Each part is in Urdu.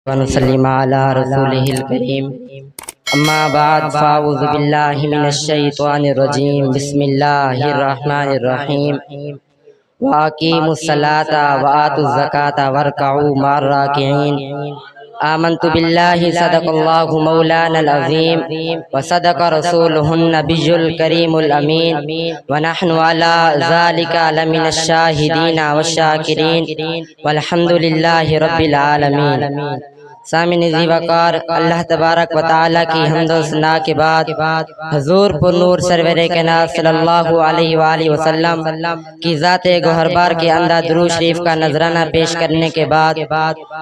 ونسلم على رسوله الكريم اما بعد فاعوذ باللہ من الشیطان الرجیم بسم اللہ الرحمن الرحیم واقیموا الصلاة وآتوا الزکاة وارکعوا مع الراکعین آمنت باللہ صدق اللہ مولانا العظیم وصدق رسولہ النبی الکریم الامین ونحن علی ذالک لمن الشاہدین والشاکرین والحمد للہ رب العالمین۔ سامعین ذی وقار، اللہ تبارک و تعالیٰ کی حمد و ثنا کے بعد حضور پر نور سرور کائنات صلی اللہ علیہ وآلہ وسلم کی ذات گوہر بار کے اندر درود شریف کا نذرانہ پیش کرنے کے بعد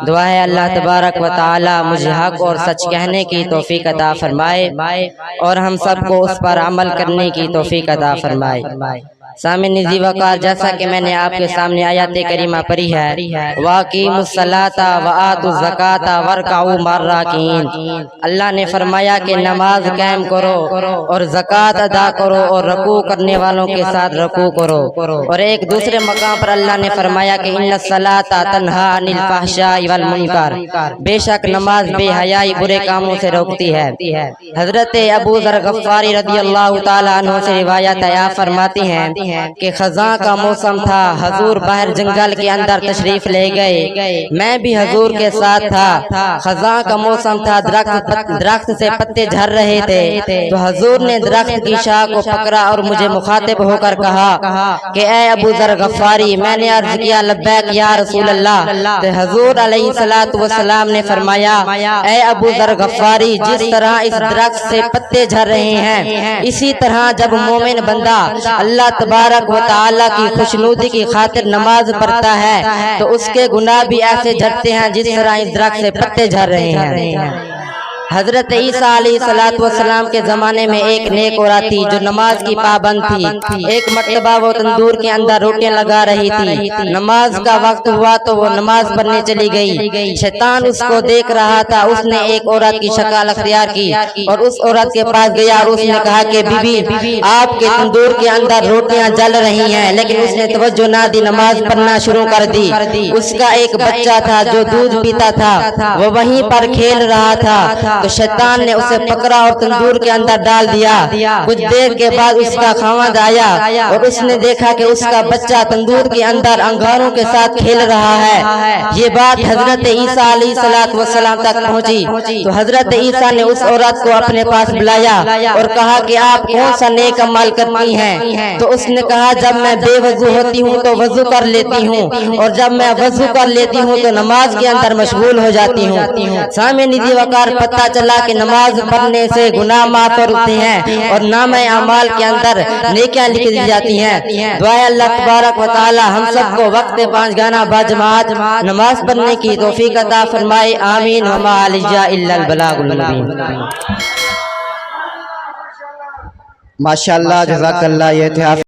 دعا ہے اللہ تبارک و تعالیٰ مجھے حق اور سچ کہنے کی توفیق عطا فرمائے اور ہم سب کو اس پر عمل کرنے کی توفیق عطا فرمائے۔ سامعین ذی وقار، جیسا کہ میں نے آپ کے سامنے آیات کریمہ پڑھی ہے وَأَقِیمُوا الصَّلَاةَ وَآتُوا الزَّکَاةَ وَارْکَعُوا مَعَ الرَّاکِعِینَ، اللہ نے فرمایا کہ نماز قائم کرو اور زکوٰۃ ادا کرو اور رکوع کرنے والوں کے ساتھ رکوع کرو، اور ایک دوسرے مقام پر اللہ نے فرمایا کہ اِنَّ الصَّلَاةَ تَنْہَىٰ عَنِ الْفَحْشَاءِ وَالْمُنکَرِ، بے شک نماز بے حیائی برے کاموں سے روکتی ہے۔ حضرت ابو ذر غفاری رضی اللہ تعالیٰ عنہ سے روایت ہے، آپ فرماتے ہیں کہ خزاں کا موسم تھا، حضور باہر جنگل کے اندر تشریف لے گئے، میں بھی حضور کے ساتھ تھا۔ خزاں کا موسم تھا، درخت سے پتے جھڑ رہے تھے، تو حضور نے درخت کی شاخ کو پکڑا اور مجھے مخاطب ہو کر کہا کہ اے ابو ذر غفاری، میں نے عرض کیا لبیک یا رسول اللہ، تو حضور علیہ السلام نے فرمایا اے ابو ذر غفاری، جس طرح اس درخت سے پتے جھڑ رہے ہیں، اسی طرح جب مومن بندہ اللہ تبارک و تعالیٰ کی خوشنودی کی خاطر نماز پڑھتا ہے تو اس کے گناہ بھی ایسے جھڑتے ہیں جس طرح اس درخت سے پتے جھڑ رہے ہیں۔ حضرت عیسیٰ علیہ السلام کے زمانے میں ایک نیک عورت تھی جو نماز کی پابند تھی۔ ایک مرتبہ وہ تندور کے اندر روٹیاں لگا رہی تھی، نماز کا وقت ہوا تو وہ نماز پڑھنے چلی گئی۔ شیطان اس کو دیکھ رہا تھا، اس نے ایک عورت کی شکل اختیار کی اور اس عورت کے پاس گیا اور اس نے کہا کہ بی بی، آپ کے تندور کے اندر روٹیاں جل رہی ہیں، لیکن اس نے توجہ نہ دی، نماز پڑھنا شروع کر دی۔ اس کا ایک بچہ تھا جو دودھ پیتا تھا، وہ وہیں پر کھیل رہا تھا، تو شیطان نے اسے پکڑا اور تندور کے اندر ڈال دیا۔ کچھ دیر کے بعد اس کا خاوند آیا اور اس نے دیکھا کہ اس کا بچہ تندور کے اندر انگاروں کے ساتھ کھیل رہا ہے۔ یہ بات حضرت عیسیٰ علیہ السلام تک پہنچی تو حضرت عیسیٰ نے اس عورت کو اپنے پاس بلایا اور کہا کہ آپ کون سا نیک عمل کرتی ہیں؟ تو اس نے کہا جب میں بے وضو ہوتی ہوں تو وضو کر لیتی ہوں، اور جب میں وضو کر لیتی ہوں تو نماز کے اندر مشغول ہو جاتی ہوں۔ سامعین ذی وقار، پتہ چلا کہ نماز پڑھنے سے گناہ معاف ہوتے ہیں اور نامہ اعمال کے اندر نیکیاں لکھ دی جاتی ہیں۔ دعائے اللہ تبارک و تعالی ہم سب کو وقت پانچ گانا باجماعت نماز پڑھنے کی توفیق عطا فرمائے، آمین۔ وما علینا الا البلاغ المبین۔ ماشاءاللہ، جزاک اللہ، یہ تھے آپ